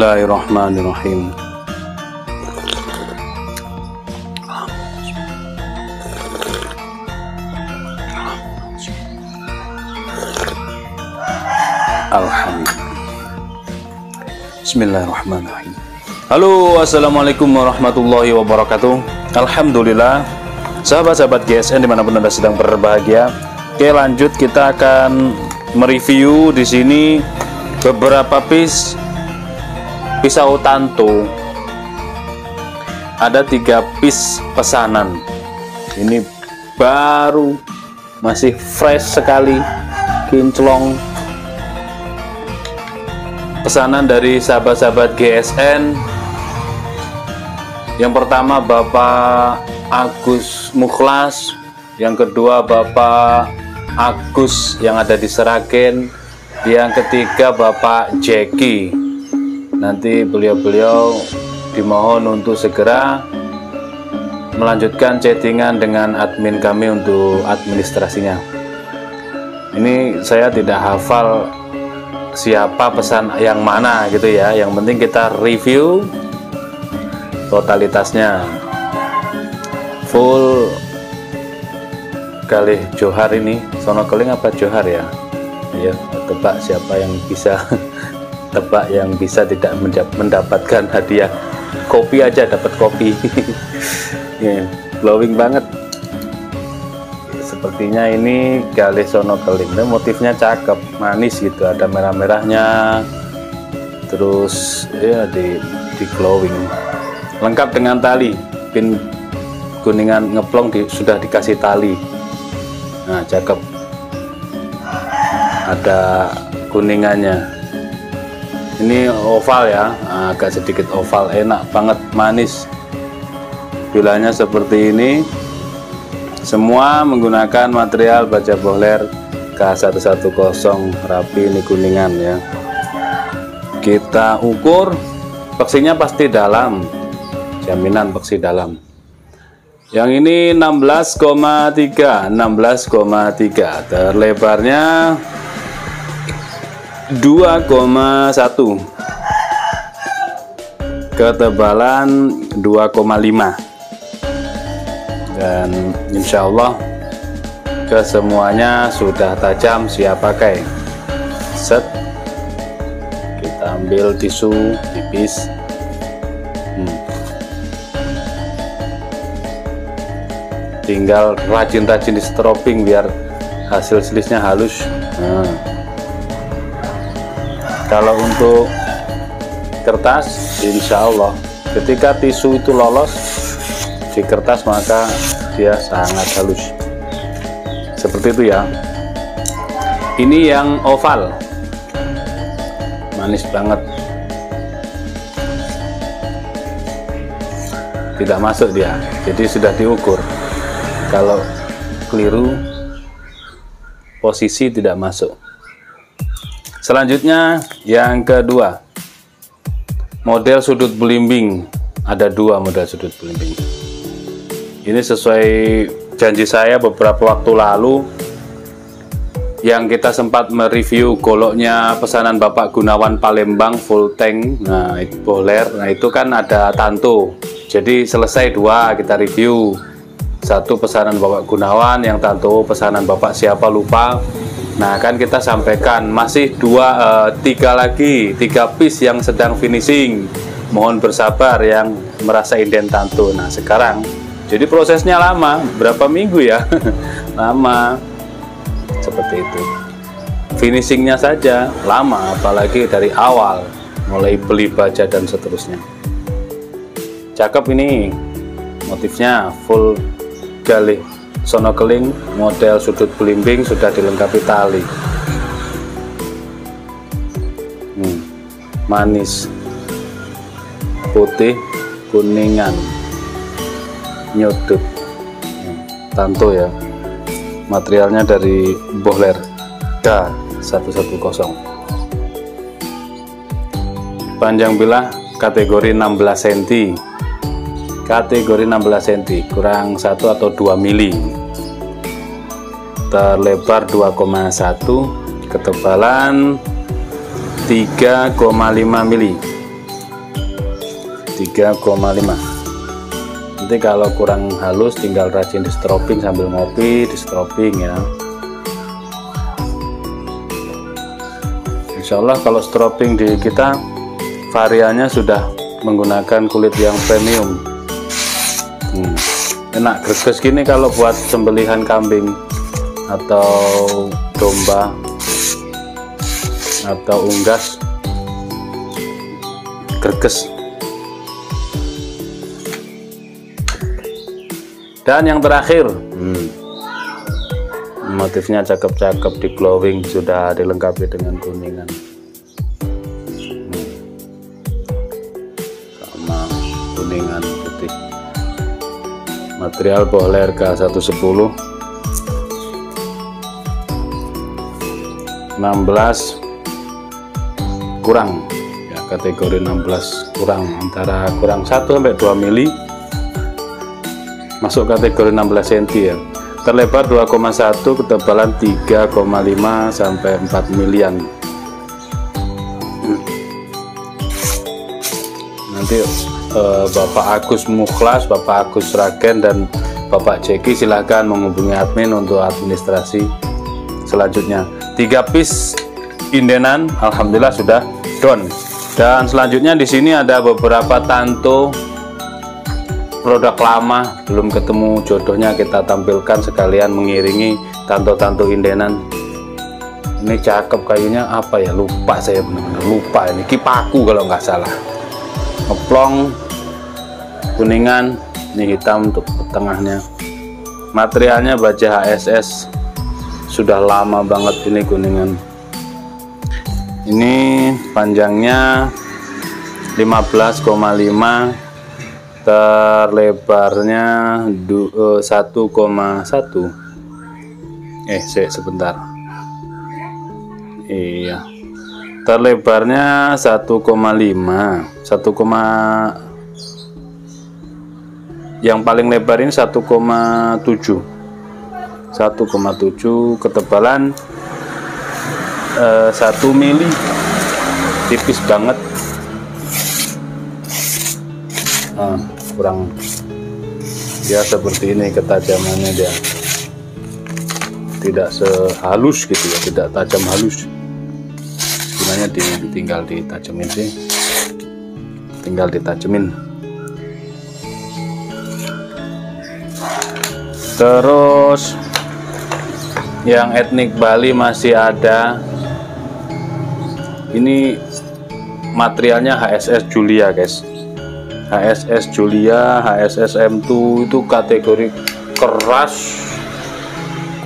Bismillahirrahmanirrahim. Alhamdulillah. Bismillahirrahmanirrahim. Halo, assalamualaikum warahmatullahi wabarakatuh. Alhamdulillah, sahabat-sahabat GSN dimanapun Anda sedang berbahagia. Oke, lanjut kita akan mereview di sini beberapa pisau Tanto. Ada 3 piece pesanan. Ini baru, masih fresh sekali, kinclong. Pesanan dari sahabat-sahabat GSN. Yang pertama Bapak Agus Mukhlas, yang kedua Bapak Agus yang ada di Seragen, yang ketiga Bapak Jeki. Nanti beliau-beliau dimohon untuk segera melanjutkan chattingan dengan admin kami untuk administrasinya. Ini saya tidak hafal siapa pesan yang mana gitu ya, yang penting kita review totalitasnya. Full Galih Johar ini, Sonokeling apa Johar ya? Ya, tebak siapa yang bisa tebak yang bisa tidak mendapatkan hadiah kopi aja dapat kopi. Yeah, glowing banget. Sepertinya ini Galih Sonokeling. Dan motifnya cakep, manis gitu, ada merah-merahnya. Terus ya di glowing. Lengkap dengan tali, pin kuningan ngeplong sudah dikasih tali. Nah, cakep. Ada kuningannya. Ini oval ya, agak sedikit oval, enak banget, manis. Bilanya seperti ini. Semua menggunakan material baja bohler K110 rapi, ini kuningan ya. Kita ukur, peksinya pasti dalam, jaminan peksi dalam. Yang ini 16,3, terlebarnya 2,1, ketebalan 2,5, dan insya Allah kesemuanya sudah tajam, siap pakai. Set, kita ambil tisu tipis. Tinggal rajin-rajin di stropping biar hasil selisnya halus. Kalau untuk kertas, insya Allah ketika tisu itu lolos di kertas maka dia sangat halus. Seperti itu ya. Ini yang oval, manis banget, tidak masuk dia, jadi sudah diukur. Kalau keliru posisi tidak masuk. Selanjutnya yang kedua, model sudut belimbing. Ada 2 model sudut belimbing. Ini sesuai janji saya beberapa waktu lalu yang kita sempat mereview goloknya pesanan Bapak Gunawan Palembang full tank. Nah, itu bohler. Nah, itu kan ada Tanto. Jadi selesai 2 kita review. 1 pesanan Bapak Gunawan, yang Tanto pesanan Bapak siapa lupa. Nah, kan kita sampaikan masih 3 lagi, 3 piece yang sedang finishing. Mohon bersabar yang merasa inden Tanto. Nah, sekarang jadi prosesnya lama, berapa minggu ya? Lama. Seperti itu. Finishingnya saja lama, apalagi dari awal mulai beli baja dan seterusnya. Cakep ini. Motifnya full Galih Sonokeling, model sudut belimbing, sudah dilengkapi tali. Manis, putih, kuningan, nyudut. Tanto ya. Materialnya dari bohler K110. Panjang bilah kategori 16 cm. Kategori 16 cm, kurang 1 atau 2 mili. Terlebar 2,1, ketebalan 3,5 mili. 3,5. Nanti kalau kurang halus tinggal rajin di strobing sambil ngopi, di strobing ya. Insya Allah kalau strobing di kita variannya sudah menggunakan kulit yang premium. Enak greges gini kalau buat sembelihan kambing atau domba atau unggas, greges. Dan yang terakhir, motifnya cakep-cakep, di glowing, sudah dilengkapi dengan kuningan sama kuningan putih. Material bohler K110, 16 kurang ya, kategori 16 kurang, antara kurang 1 sampai 2 mili, masuk kategori 16 cm ya. Terlebar 2,1, ketebalan 3,5 sampai 4 milian. Nanti Bapak Agus Mukhlas, Bapak Agus Ragen, dan Bapak Jeki silahkan menghubungi admin untuk administrasi selanjutnya. 3 piece indenan alhamdulillah sudah done. Dan selanjutnya di sini ada beberapa tanto produk lama, belum ketemu jodohnya, kita tampilkan sekalian mengiringi tanto-tanto indenan. Ini cakep kayunya, apa ya, lupa saya, benar-benar lupa. Ini kipaku kalau nggak salah, ngeplong kuningan, ini hitam untuk tengahnya. Materialnya baja HSS, sudah lama banget ini kuningan. Ini panjangnya 15,5, terlebarnya 1,1. Sebentar. Iya. Terlebarnya 1,5. Yang paling lebar ini 1,7. 1,7, ketebalan 1 mili, tipis banget. Kurang ya, seperti ini ketajamannya, dia tidak sehalus gitu ya, tidak tajam halus. Sebenarnya tinggal ditajemin sih, tinggal ditajemin. Terus yang etnik Bali masih ada. Ini materialnya HSS Julia guys, HSS Julia, HSS M2, itu kategori keras,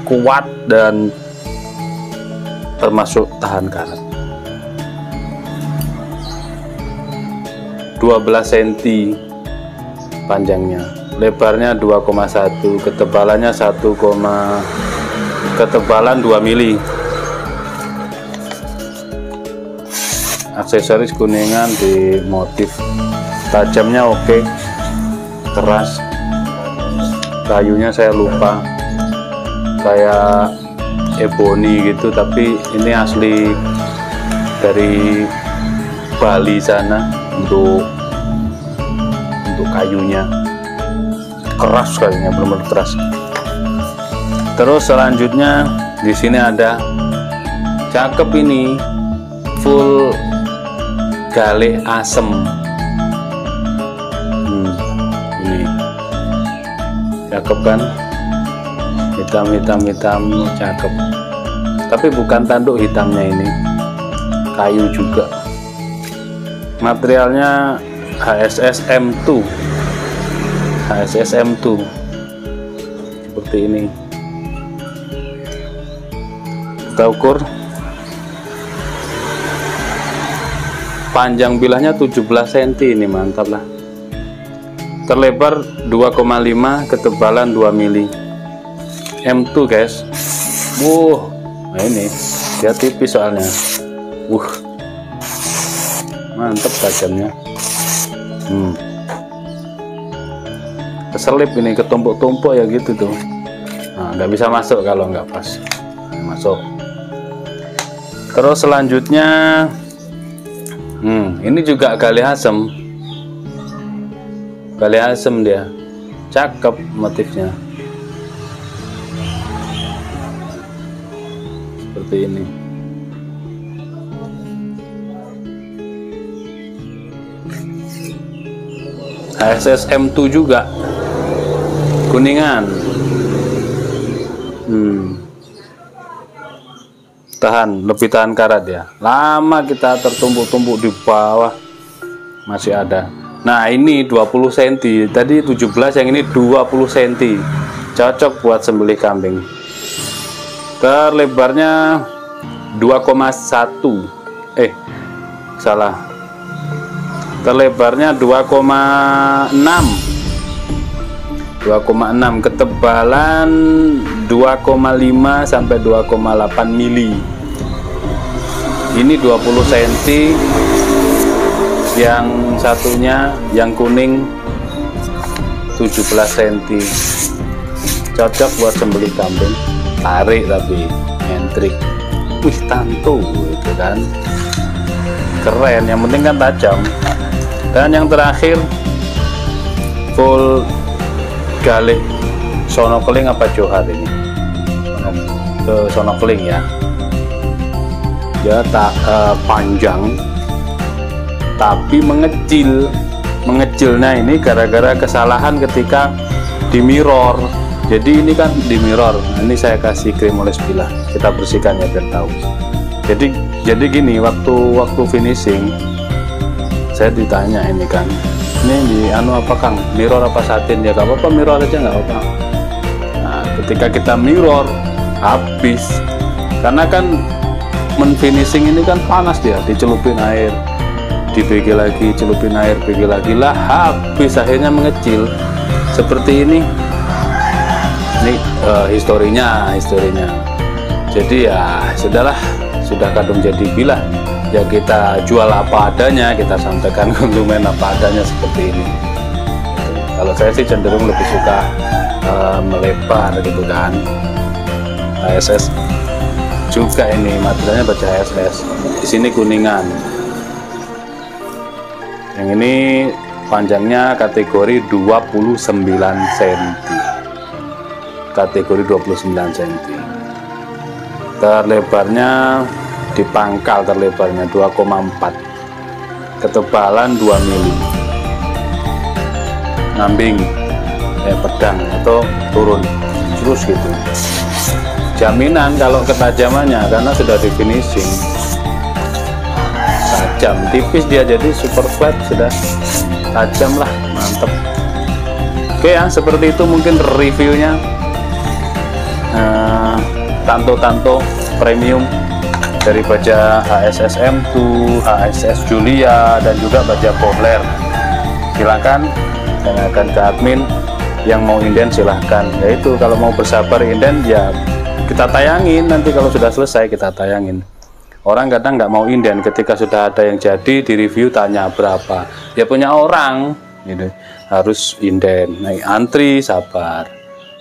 kuat, dan termasuk tahan karat. 12 cm panjangnya, lebarnya 2,1, ketebalannya ketebalan 2 mili. Aksesoris kuningan di motif, tajamnya oke, keras. Kayunya saya lupa, kayak ebony gitu, tapi ini asli dari Bali sana. Untuk kayunya keras, kayunya benar-benar keras. Terus selanjutnya di sini ada cakep ini, full galih asem. Ini cakep kan, hitam, cakep. Tapi bukan tanduk hitamnya, ini kayu juga. Materialnya HSS M2, HSS M2 seperti ini. Kita ukur, panjang bilahnya 17 cm, ini mantap lah. Terlebar 2,5, ketebalan 2 mili. M2 guys. Nah ini dia tipis soalnya. Mantap tajamnya. Keselip ini, ketumpuk-tumpuk ya gitu tuh. Nah, nggak bisa masuk kalau nggak pas. Masuk. Terus selanjutnya ini juga galih asem. Bale asem dia, cakep motifnya seperti ini. HSS M2 juga kuningan. Tahan, lebih tahan karat ya. Lama kita tertumpuk-tumpuk di bawah masih ada. Nah ini 20 cm, tadi 17, yang ini 20 cm, cocok buat sembelih kambing. Terlebarnya 2,1, salah, terlebarnya 2,6, ketebalan 2,5 sampai 2,8 mili. Ini 20 cm, yang satunya yang kuning 17 cm, cocok buat sembelih kambing. Tarik tapi nyentrik, wih tantu gitu kan, keren, yang penting kan tajam. Dan yang terakhir full galik sonokeling apa johar ini, ke sonokeling ya. Dia tak panjang tapi mengecilnya ini gara-gara kesalahan ketika di mirror. Jadi ini kan di mirror, ini saya kasih krim oles bilah, kita bersihkan ya biar tahu. Jadi gini, waktu finishing saya ditanya ini kan, ini di anu apa Kang, mirror apa satin? Ya gak apa-apa, mirror aja nggak apa-apa. Nah ketika kita mirror habis, karena kan finishing ini kan panas dia, dicelupin air, dibegi lagi, celupin air, begi lagi lah, habis akhirnya mengecil seperti ini. Ini historinya. Jadi ya sudahlah, sudah kadung jadi bilah ya, kita jual apa adanya, kita sampaikan konsumen apa adanya seperti ini. Kalau saya sih cenderung lebih suka melebar gitu kan. HSS juga ini materialnya baca HSS. Di sini kuningan. Yang ini panjangnya kategori 29 cm. Kategori 29 cm. Terlebarnya di pangkal, terlebarnya 2,4, ketebalan 2 mili. Ngambing pedang atau turun terus gitu. Jaminan kalau ketajamannya, karena sudah di finishing, tajam, tipis dia, jadi super flat, sudah tajam lah, mantep. Oke ya, seperti itu mungkin reviewnya. Tanto premium dari baja HSS M2, HSS Julia, dan juga baja Kohler. Silakan tanyakan ke admin. Yang mau inden silahkan, yaitu kalau mau bersabar inden ya kita tayangin, nanti kalau sudah selesai kita tayangin. Orang kadang nggak mau inden, ketika sudah ada yang jadi di review tanya berapa, ya punya orang gitu, harus inden, naik antri, sabar.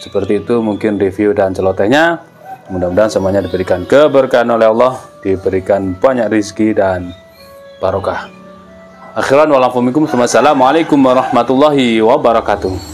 Seperti itu mungkin review dan celotehnya. Mudah-mudahan semuanya diberikan keberkahan oleh Allah, diberikan banyak rezeki dan barokah. Akhiran walafumikum, assalamualaikum warahmatullahi wabarakatuh.